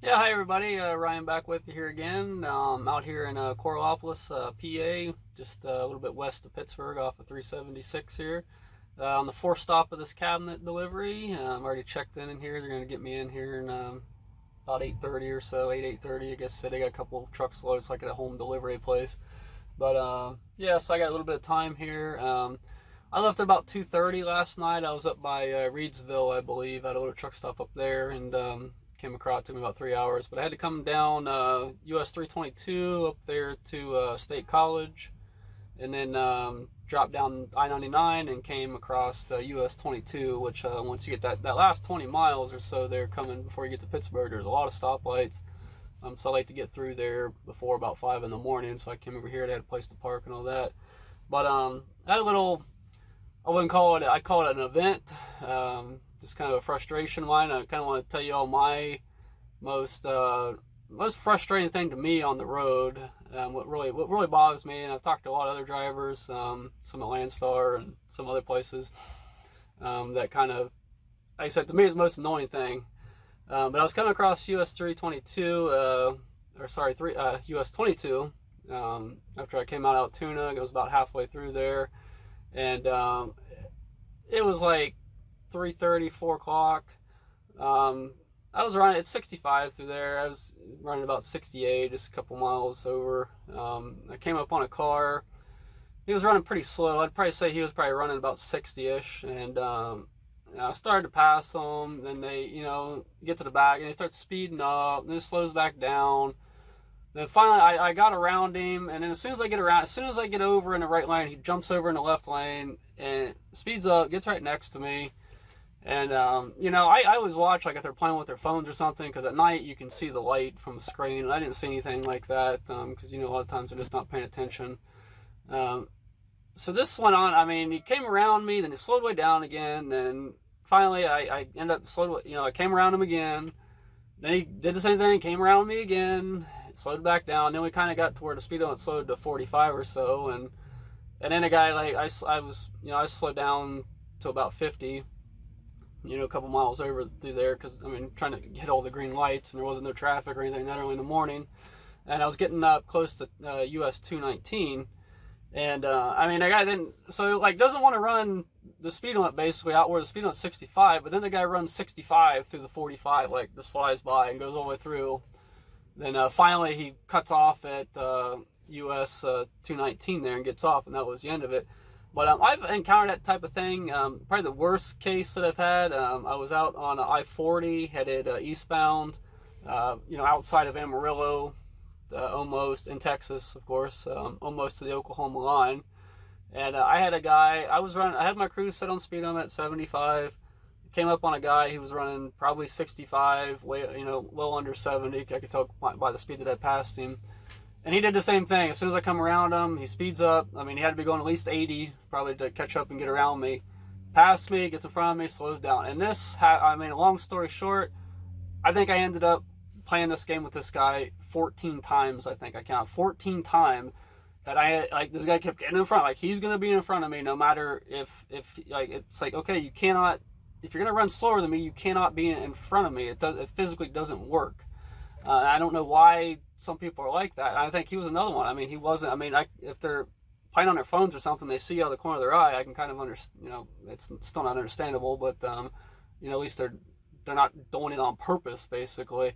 Yeah, hi everybody. Ryan back with you here again. Out here in Coriopolis, PA, just a little bit west of Pittsburgh, off of 376 here. On the fourth stop of this cabinet delivery, I'm already checked in here. They're going to get me in here in about 8:30 or so, 8:30. I guess they got a couple of trucks loaded, so like at a home delivery place. But yeah, so I got a little bit of time here. I left at about 2:30 last night. I was up by Reedsville, I believe. I had a little truck stop up there, and came across. It took me about 3 hours, but I had to come down US 322 up there to State College, and then drop down I-99 and came across US 22, which once you get that last 20 miles or so there coming before you get to Pittsburgh, there's a lot of stoplights. So I like to get through there before about 5 in the morning. So I came over here. They had a place to park and all that. But I had a little, I wouldn't call it, I call it an event. Just kind of a frustration of mine. I kind of want to tell you all my most frustrating thing to me on the road. What really bothers me, and I've talked to a lot of other drivers, some at Landstar and some other places, that kind of, like I said, to me is the most annoying thing. But I was coming across US 322, US 22, after I came out of Altoona. It was about halfway through there, and it was like 3:30, 4 o'clock. I was running at 65 through there. I was running about 68, just a couple miles over. I came up on a car. He was running pretty slow. I'd probably say he was probably running about 60-ish, and I started to pass them. Then they, get to the back, and they start speeding up, and then it slows back down. Then finally, I got around him, and then as soon as I get over in the right lane, he jumps over in the left lane and speeds up, gets right next to me. And I always watch, like, if they're playing with their phones or something, because at night you can see the light from the screen, and I didn't see anything like that, because a lot of times they're just not paying attention. So this went on. I mean, he came around me, then he slowed way down again, and finally I ended up I came around him again. Then he did the same thing, came around me again, slowed back down. Then we kind of got to where the speed limit slowed to 45 or so, and then the guy, like, I slowed down to about 50. A couple miles over through there, because trying to hit all the green lights, and there wasn't no traffic or anything that early in the morning. And I was getting up close to US 219, and the guy then doesn't want to run the speed limit, basically out where the speed limit's 65, but then the guy runs 65 through the 45, like, just flies by and goes all the way through. Then finally he cuts off at US 219 there and gets off, and that was the end of it. But I've encountered that type of thing. Probably the worst case that I've had, I was out on I-40 headed eastbound, outside of Amarillo, almost in Texas, of course, almost to the Oklahoma line. And I had a guy, I had my crew set on speed limit at 75. Came up on a guy, he was running probably 65, well under 70. I could tell by the speed that I passed him. And he did the same thing. As soon as I come around him, he speeds up. He had to be going at least 80 probably to catch up and get around me. Past me, gets in front of me, slows down. And long story short, I think I ended up playing this game with this guy 14 times. I think I counted 14 times that this guy kept getting in front. Like, he's going to be in front of me no matter if it's like, okay, you cannot, if you're going to run slower than me, you cannot be in front of me. It physically doesn't work. I don't know why some people are like that. I think he was another one. He wasn't. If they're playing on their phones or something, they see out of the corner of their eye, I can kind of understand. It's still not understandable, but at least they're not doing it on purpose, basically.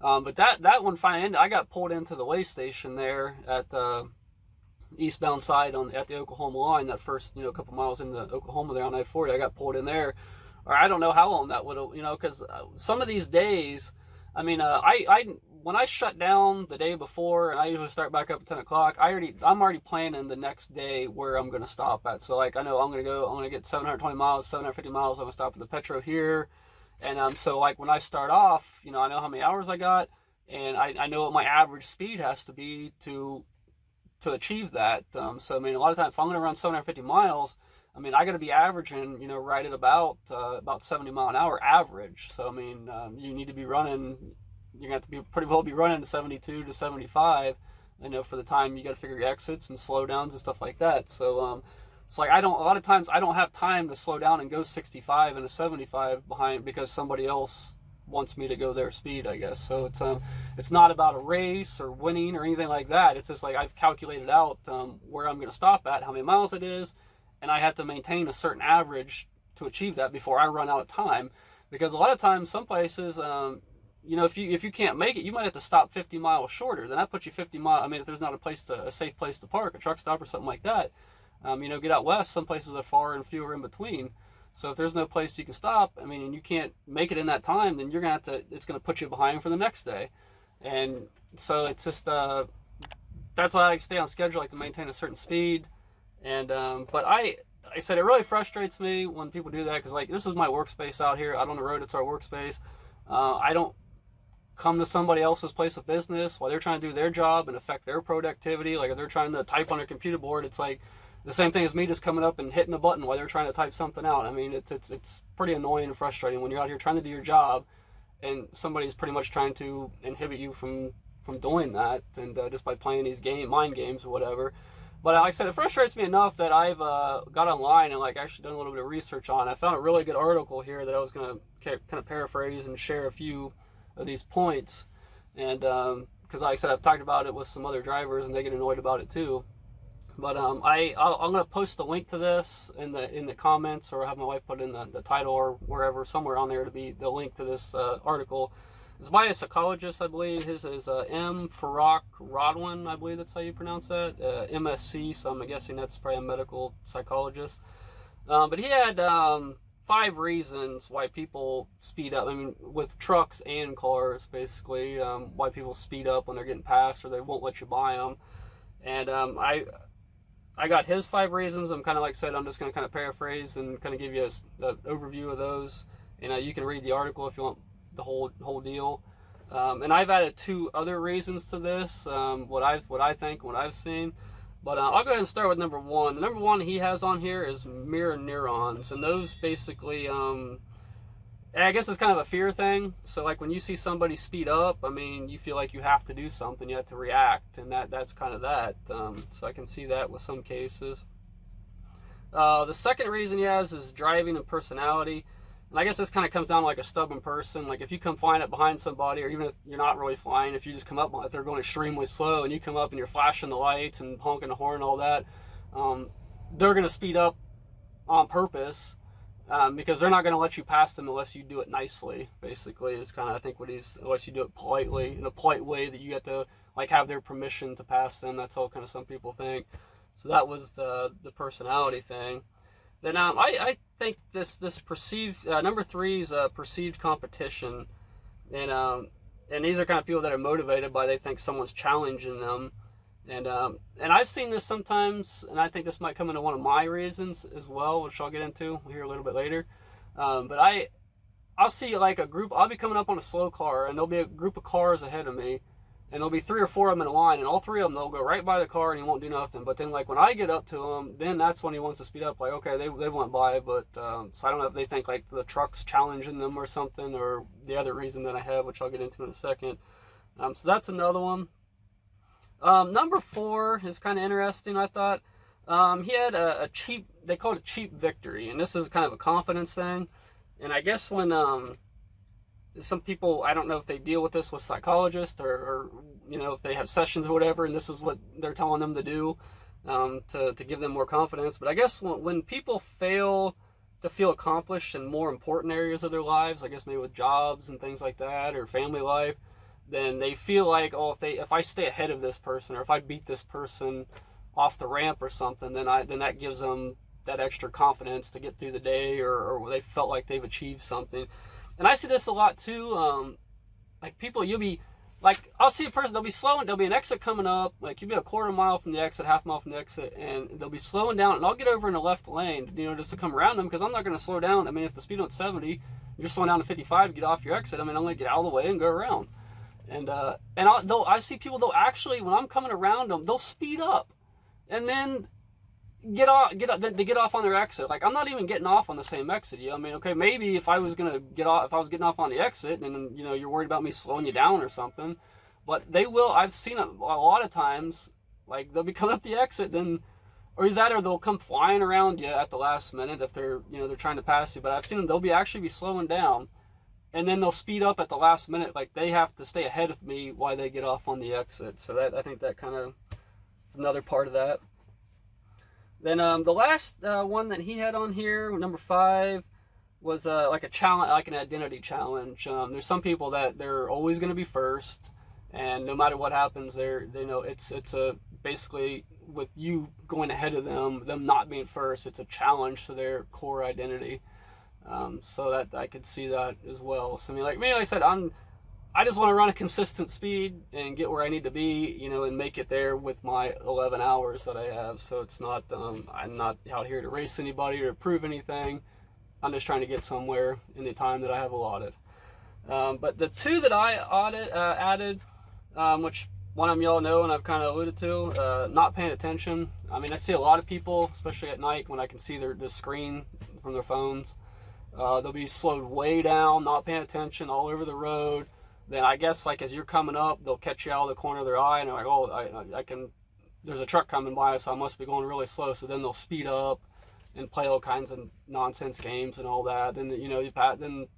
But that one finally ended. I got pulled into the way station there at the eastbound side at the Oklahoma line. That first couple miles into Oklahoma there on I-40, I got pulled in there. Or I don't know how long that would have, because some of these days, when I shut down the day before, and I usually start back up at 10 o'clock, I'm already planning the next day where I'm going to stop at. So, I know I'm going to get 720 miles, 750 miles. I'm going to stop at the Petro here. And so, when I start off, I know how many hours I got, and I know what my average speed has to be to achieve that. So, a lot of times, if I'm going to run 750 miles, I got to be averaging, right at about 70 mile an hour average. So, you need to be running, you're going to have to be pretty well be running 72 to 75, for the time you got to figure your exits and slowdowns and stuff like that. So, it's like, a lot of times I don't have time to slow down and go 65 and a 75 behind, because somebody else wants me to go their speed, I guess. So it's not about a race or winning or anything like that. It's just like I've calculated out where I'm going to stop at, how many miles it is, and I have to maintain a certain average to achieve that before I run out of time. Because a lot of times, some places, you know, if you can't make it, you might have to stop 50 miles shorter. Then that puts you 50 miles. I mean, if there's not a safe place to park, a truck stop or something like that, you know, get out west, some places are far and fewer in between. So if there's no place you can stop, I mean, and you can't make it in that time, then you're gonna have to. It's gonna put you behind for the next day. And so it's just that's why I stay on schedule, like to maintain a certain speed. And but I said it really frustrates me when people do that, because like this is my workspace out here. Out on the road, it's our workspace. I don't come to somebody else's place of business while they're trying to do their job and affect their productivity. Like if they're trying to type on their computer board, it's like the same thing as me just coming up and hitting a button while they're trying to type something out. I mean, it's pretty annoying and frustrating when you're out here trying to do your job and somebody's pretty much trying to inhibit you from doing that, and just by playing these mind games or whatever. But like I said, it frustrates me enough that I've got online and like actually done a little bit of research on. I found a really good article here that I was going to kind of paraphrase and share a few of these points. And because like I said, I've talked about it with some other drivers and they get annoyed about it too. But I'm going to post the link to this in the comments, or have my wife put it in the title or wherever, somewhere on there, to be the link to this article. It's by a psychologist, I believe. His is M. Farrokh Rodwin, I believe that's how you pronounce that. MSc, so I'm guessing that's probably a medical psychologist. But he had 5 reasons why people speed up. I mean, with trucks and cars, basically, why people speed up when they're getting passed or they won't let you buy them. And I got his 5 reasons. I'm kind of like I said, I'm just going to kind of paraphrase and kind of give you an overview of those. And you can read the article if you want the whole deal. And I've added 2 other reasons to this, what I think, what I've seen. But I'll go ahead and start with number 1. The number 1 he has on here is mirror neurons, and those basically, I guess it's kind of a fear thing. So like when you see somebody speed up, I mean, you feel like you have to do something, you have to react, and that's kind of that. So I can see that with some cases. The second reason he has is driving and personality. And I guess this kind of comes down to like a stubborn person. Like if you come flying up behind somebody, or even if you're not really flying, if you just come up, if they're going extremely slow and you come up and you're flashing the lights and honking the horn and all that, they're going to speed up on purpose, because they're not going to let you pass them unless you do it nicely, basically, is kind of, I think, unless you do it politely, in a polite way that you get to like have their permission to pass them. That's all kind of some people think. So that was the personality thing. Then I think this perceived, number 3 is perceived competition, and these are kind of people that are motivated by, they think someone's challenging them, and I've seen this sometimes, and I think this might come into one of my reasons as well, which I'll get into here a little bit later. But I'll see like a group. I'll be coming up on a slow car, and there'll be a group of cars ahead of me, and there'll be 3 or 4 of them in a line, and all 3 of them, they'll go right by the car and he won't do nothing. But then like when I get up to him, then that's when he wants to speed up. Like, okay, they went by, but so I don't know if they think like the truck's challenging them or something, or the other reason that I have, which I'll get into in a second. So that's another one. Number 4 is kind of interesting, I thought. He had a cheap, they call it a cheap victory, and this is kind of a confidence thing. And I guess when some people, I don't know if they deal with this with psychologists, or you know, if they have sessions or whatever, and this is what they're telling them to do, to give them more confidence. But I guess when people fail to feel accomplished in more important areas of their lives, I guess maybe with jobs and things like that, or family life, then they feel like, oh, if I stay ahead of this person, or if I beat this person off the ramp or something, then that gives them that extra confidence to get through the day, or they felt like they've achieved something. And I see this a lot too. Like people, you'll be like, I'll see a person, they'll be slowing, there'll be an exit coming up, like you'll be a quarter mile from the exit, half mile from the exit, and they'll be slowing down, and I'll get over in the left lane, you know, just to come around them, because I'm not going to slow down. I mean, if the speed limit's 70, you're slowing down to 55 to get off your exit. I mean, I'm going to get out of the way and go around. And I see people, they'll actually, when I'm coming around them, they'll speed up, and then get off on their exit. Like, I'm not even getting off on the same exit. I mean, okay, maybe if I was getting off on the exit, and you know, you're worried about me slowing you down or something, but they will. I've seen it a lot of times. Like, they'll be coming up the exit, then, or they'll come flying around you at the last minute if they're trying to pass you. But I've seen them, they'll actually be slowing down, and then they'll speed up at the last minute. Like they have to stay ahead of me while they get off on the exit. So that, I think that kind of is another part of that. Then the last one that he had on here, number 5, was like a challenge, like an identity challenge. There's some people that they're always going to be first, and no matter what happens, they know it's a basically with you going ahead of them not being first. It's a challenge to their core identity. So that I could see that as well. So I mean, like I said, I just want to run a consistent speed and get where I need to be, you know, and make it there with my 11 hours that I have. So it's not, I'm not out here to race anybody or to prove anything. I'm just trying to get somewhere in the time that I have allotted. But the 2 that I added, which one of y'all know and I've kind of alluded to, not paying attention. I mean, I see a lot of people, especially at night when I can see the screen from their phones. They'll be slowed way down, not paying attention, all over the road. Then I guess like as you're coming up, they'll catch you out of the corner of their eye and they're like, oh, I can, there's a truck coming by, so I must be going really slow. So then they'll speed up and play all kinds of nonsense games and all that. Then, you know, then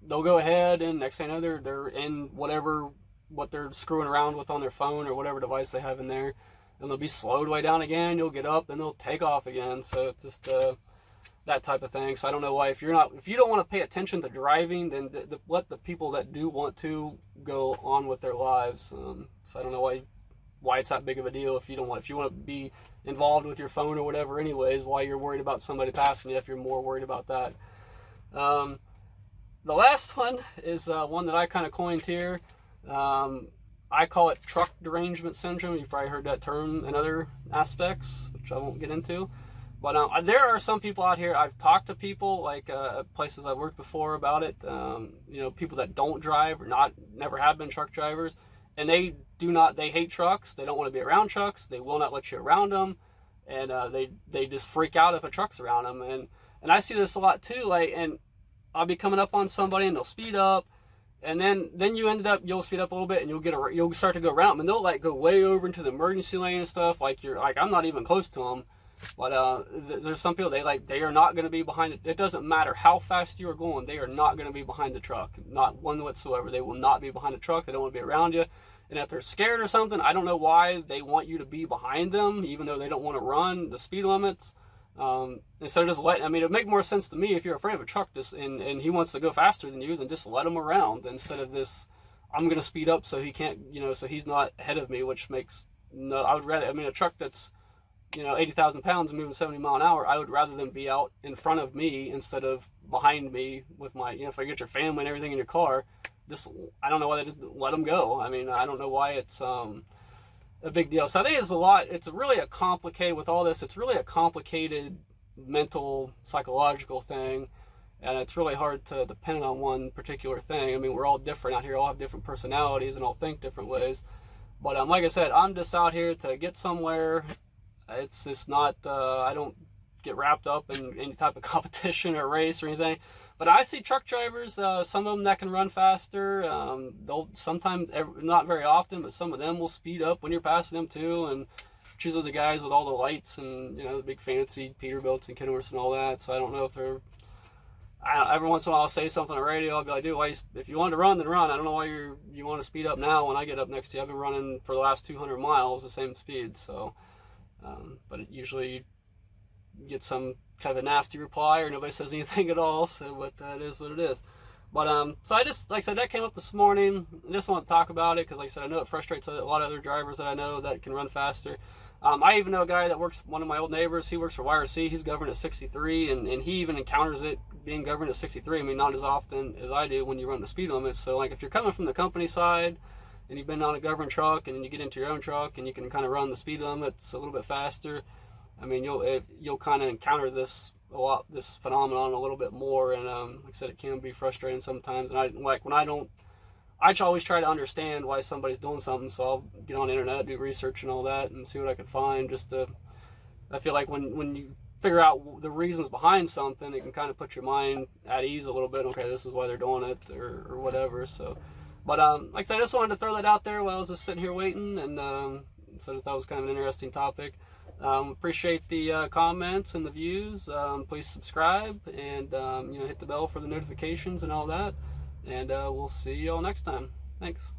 they'll go ahead, and next thing you know, they're in what they're screwing around with on their phone or whatever device they have in there, and they'll be slowed way down again. You'll get up, then they'll take off again. So it's just that type of thing. So I don't know why, if you don't want to pay attention to driving, then let the people that do want to go on with their lives. So I don't know why it's that big of a deal if you want to be involved with your phone or whatever anyways, why you're worried about somebody passing you if you're more worried about that. The last one is one that I kind of coined here. I call it truck derangement syndrome. You've probably heard that term in other aspects, which I won't get into. But there are some people out here, I've talked to people like places I've worked before about it, you know, people that don't drive or never have been truck drivers, and they hate trucks. They don't want to be around trucks. They will not let you around them, and they just freak out if a truck's around them. And I see this a lot too, like, and I'll be coming up on somebody and they'll speed up, and then you'll speed up a little bit and you'll start to go around them, and they'll like go way over into the emergency lane and stuff, like I'm not even close to them. But there's some people, they are not going to be behind it. It doesn't matter how fast you are going, they are not going to be behind the truck, not one whatsoever. They will not be behind the truck. They don't want to be around you. And if they're scared or something, I don't know why they want you to be behind them, even though they don't want to run the speed limits. Instead of just it would make more sense to me if you're afraid of a truck and he wants to go faster than you, then just let him around, instead of this, I'm going to speed up so he can't, you know, so he's not ahead of me, which makes no, I would rather, a truck that's, you know, 80,000 pounds moving 70 mile an hour, I would rather them be out in front of me instead of behind me with my, you know, if I get your family and everything in your car, I don't know why they just let them go. I mean, I don't know why it's a big deal. So I think it's really a complicated, with all this, it's really a complicated mental, psychological thing, and it's really hard to depend on one particular thing. I mean, we're all different out here, all have different personalities and all think different ways. But like I said, I'm just out here to get somewhere. It's just not, I don't get wrapped up in any type of competition or race or anything. But I see truck drivers, some of them that can run faster. They'll sometimes, not very often, but some of them will speed up when you're passing them too. And choose the guys with all the lights and, you know, the big fancy Peterbilts and Kenworths and all that. So I don't know if they're, every once in a while I'll say something on the radio. I'll be like, dude, if you want to run, then run. I don't know why you want to speed up now when I get up next to you. I've been running for the last 200 miles the same speed. So. But usually you get some kind of a nasty reply, or nobody says anything at all. So, but it is what it is. But so I just, like I said, that came up this morning. I just want to talk about it because, like I said, I know it frustrates a lot of other drivers that I know that can run faster. I even know a guy that works, one of my old neighbors. He works for YRC. He's governed at 63, and he even encounters it being governed at 63. I mean, not as often as I do when you run the speed limit. So, like, if you're coming from the company side and you've been on a governed truck, and then you get into your own truck and you can kind of run the speed limits a little bit faster, I mean, you'll kind of encounter this phenomenon a little bit more. And like I said, it can be frustrating sometimes. And I always try to understand why somebody's doing something, so I'll get on the internet, do research and all that, and see what I can find. I feel like when you figure out the reasons behind something, it can kind of put your mind at ease a little bit. Okay, this is why they're doing it, or whatever. So. But like I said, I just wanted to throw that out there while I was just sitting here waiting, and so that was kind of an interesting topic. Appreciate the comments and the views. Please subscribe and you know, hit the bell for the notifications and all that. and we'll see y'all next time. Thanks.